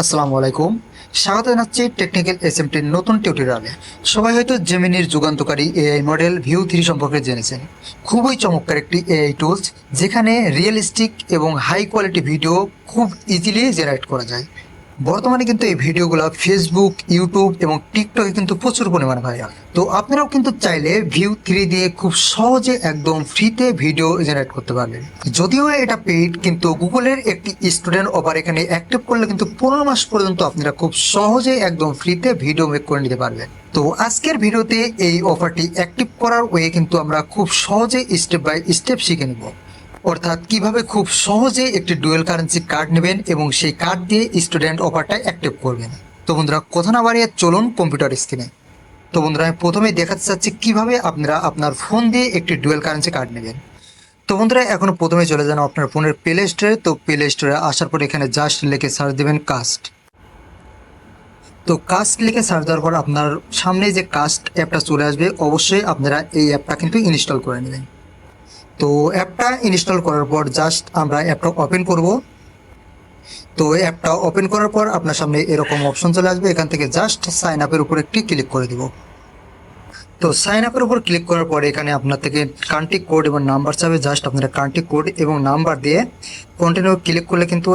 আসসালামু আলাইকুম। স্বাগত জানাচ্ছি টেকনিক্যাল এসএমটির নতুন টিউটোরিয়ালে। সবাই হয়তো জেমিনির যুগান্তকারী এআই মডেল ভিউ 3 সম্পর্কে জেনেছেন। খুবই চমৎকার একটি এআই টুলস, যেখানে রিয়েলিস্টিক এবং হাই কোয়ালিটি ভিডিও খুব ইজিলি জেনারেট করা যায়। বর্তমানে কিন্তু এই ভিডিওগুলো ফেসবুক, ইউটিউব এবং টিকটকে কিন্তু প্রচুর পরিমাণে ভাইরাল। তো আপনারাও কিন্তু চাইলে ভিউ 3 দিয়ে খুব সহজে একদম ফ্রিতে ভিডিও জেনারেট করতে পারবেন। যদিও এটা পেইড, কিন্তু গুগলের একটি স্টুডেন্ট অফার এখানে অ্যাক্টিভ করলে কিন্তু 15 মাস পর্যন্ত আপনারা খুব সহজে একদম ফ্রিতে ভিডিও মেক করে নিতে পারবেন। তো আজকের ভিডিওতে এই অফারটি অ্যাক্টিভ করার ওয়ে কিন্তু আমরা খুব সহজে স্টেপ বাই স্টেপ শিখে নেব। অর্থাৎ কিভাবে খুব সহজে একটি ডুয়েল কারেন্সি কার্ড নেবেন এবং সেই কার্ড দিয়ে স্টুডেন্ট অফারটা অ্যাক্টিভ করবেন। তো বন্ধুরা, কথা না বাড়িয়ে চলুন কম্পিউটার স্ক্রিনে। তো বন্ধুরা, আমি প্রথমেই দেখাতে চাচ্ছি কিভাবে আপনারা আপনার ফোন দিয়ে একটি ডুয়েল কারেন্সি কার্ড নেবেন। তো বন্ধুরা, এখন প্রথমে চলে যান আপনার ফোনের প্লে স্টোরে। তো প্লে স্টোরে আসার পর এখানে জাস্ট লিখে সার্চ দেবেন কাস্ট। তো কাস্ট লিখে সার্চ দেওয়ার পর আপনার সামনে যে কাস্ট অ্যাপটা চলে আসবে, অবশ্যই আপনারা এই অ্যাপটা কিন্তু ইনস্টল করে নেবেন। তো অ্যাপটা ইনস্টল করার পর জাস্ট আমরা অ্যাপটা ওপেন করব। তো অ্যাপটা ওপেন করার পর আপনার সামনে এরকম অপশন চলে আসবে, এখান থেকে জাস্ট সাইন আপের উপর একটি ক্লিক করে দিব। তো সাইন আপের উপর ক্লিক করার পরে এখানে আপনার থেকে কান্ট্রি কোড এবং নাম্বার চাবে, জাস্ট আপনারা কান্ট্রি কোড এবং নাম্বার দিয়ে কন্টিনিউ ক্লিক করলে কিন্তু